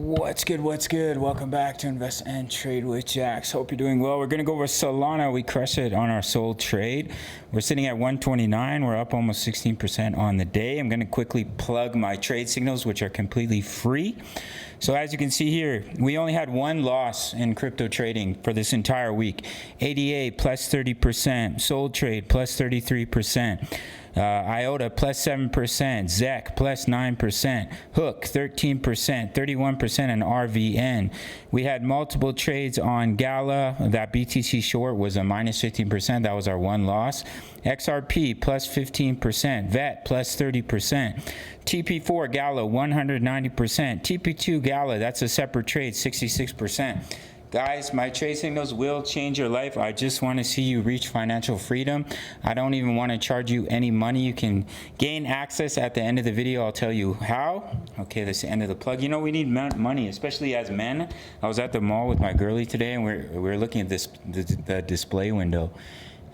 What's good? What's good? Welcome back to Invest and Trade with Jax. Hope you're doing well. We're going to go over Solana. We crushed it on our sold trade. We're sitting at 129. We're up almost 16% on the day. I'm going to quickly plug my trade signals, which are completely free. So as you can see here, we only had one loss in crypto trading for this entire week. ADA plus 30%, sold trade plus 33%. IOTA plus 7%, ZEC plus 9%, Hook 13%, 31%, and RVN. We had multiple trades on Gala. That BTC short was a minus 15%. That was our one loss. XRP plus 15%, VET plus 30%, TP4 Gala 190%, TP2 Gala, that's a separate trade, 66%. Guys, my trade signals will change your life. I just want to see you reach financial freedom. I don't even want to charge you any money. You can gain access at the end of the video. I'll tell you how. Okay, that's the end of the plug. You know, we need money, especially as men. I was at the mall with my girlie today, and we're looking at the display window.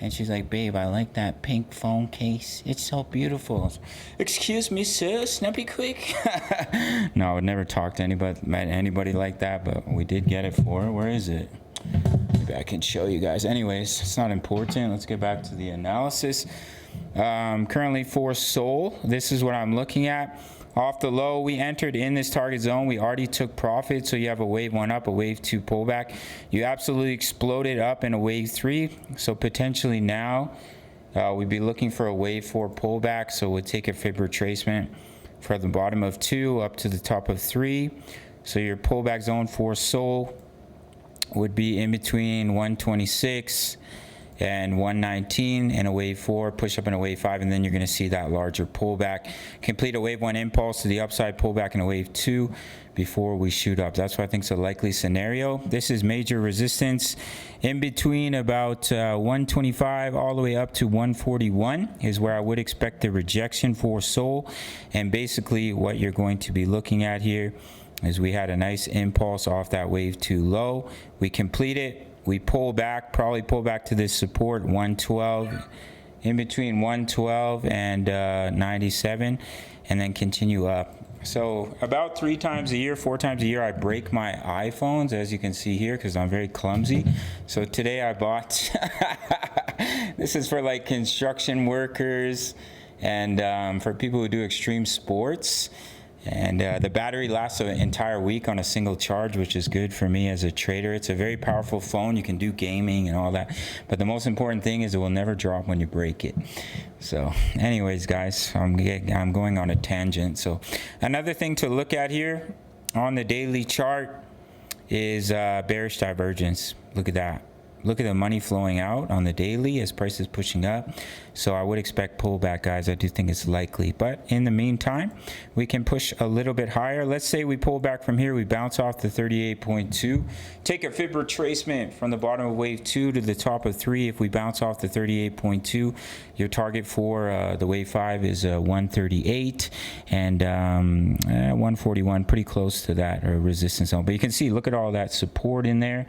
And she's like, babe, I like that pink phone case. It's so beautiful. Excuse me, sir, snappy quick. No, I would never talk to anybody like that, but we did get it for her. Where is it? Maybe I can show you guys. Anyways, it's not important. Let's get back to the analysis. Currently for Sol, this is what I'm looking at. Off the low, we entered in this target zone. We already took profit, so you have a wave 1 up, a wave 2 pullback. You absolutely exploded up in a wave 3, so potentially now we'd be looking for a wave 4 pullback, so we'll take a fib retracement from the bottom of 2 up to the top of 3. So your pullback zone for Sol would be in between 126 and 119 and a wave 4, push up in a wave 5, and then you're going to see that larger pullback. Complete a wave 1 impulse to the upside, pullback in a wave 2 before we shoot up. That's what I think is a likely scenario. This is major resistance in between about 125 all the way up to 141 is where I would expect the rejection for Sol. And basically what you're going to be looking at here is we had a nice impulse off that wave 2 low. We complete it. We pull back, probably pull back to this support 112, in between 112 and 97, and then continue up. So about 3 times a year, 4 times a year, I break my iPhones, as you can see here, because I'm very clumsy. So today I bought, this is for like construction workers and for people who do extreme sports. And the battery lasts an entire week on a single charge, which is good for me as a trader. It's a very powerful phone. You can do gaming and all that. But the most important thing is it will never drop when you break it. So anyways, guys, I'm going on a tangent. So another thing to look at here on the daily chart is bearish divergence. Look at that. Look at the money flowing out on the daily as prices pushing up. So I would expect pullback, guys. I do think it's likely. But in the meantime, we can push a little bit higher. Let's say we pull back from here. We bounce off the 38.2. Take a fib retracement from the bottom of wave 2 to the top of 3. If we bounce off the 38.2, your target for the wave 5 is 138 and 141, pretty close to that resistance zone. But you can see, look at all that support in there.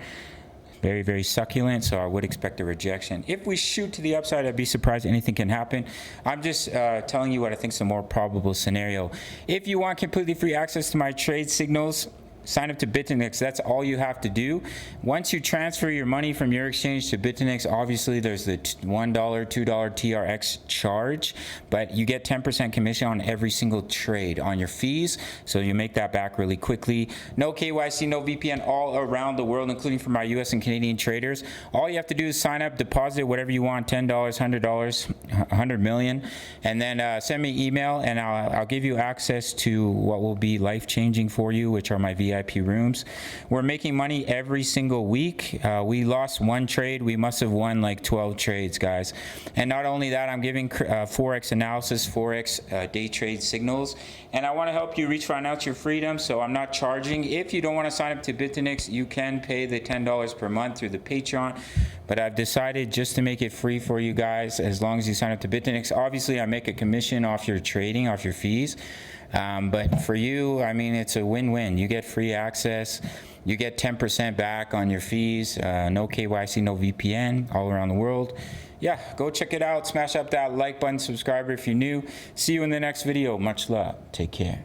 Very, very succulent, so I would expect a rejection. If we shoot to the upside, I'd be surprised. Anything can happen. I'm just telling you what I think is a more probable scenario. If you want completely free access to my trade signals, sign up to BITUNIX. That's all you have to do. Once you transfer your money from your exchange to BITUNIX, obviously there's the $1, $2 TRX charge, but you get 10% commission on every single trade on your fees, so you make that back really quickly. No KYC, no VPN all around the world, including for my US and Canadian traders. All you have to do is sign up, deposit whatever you want, $10, $100, 100 million, and then send me email, and I'll give you access to what will be life-changing for you, which are my VIP rooms. We're making money every single week. We lost 1 trade. We must have won like 12 trades, guys. And not only that, I'm giving Forex analysis, Forex day trade signals. And I want to help you reach financial freedom, so I'm not charging. If you don't want to sign up to BITUNIX, you can pay the $10 per month through the Patreon. But I've decided just to make it free for you guys, as long as you sign up to BITUNIX. Obviously, I make a commission off your trading, off your fees. But for you, I mean, it's a win-win. You get free access. You get 10% back on your fees. No KYC, no VPN, all around the world. Yeah, go check it out. Smash up that like button, subscribe if you're new. See you in the next video. Much love. Take care.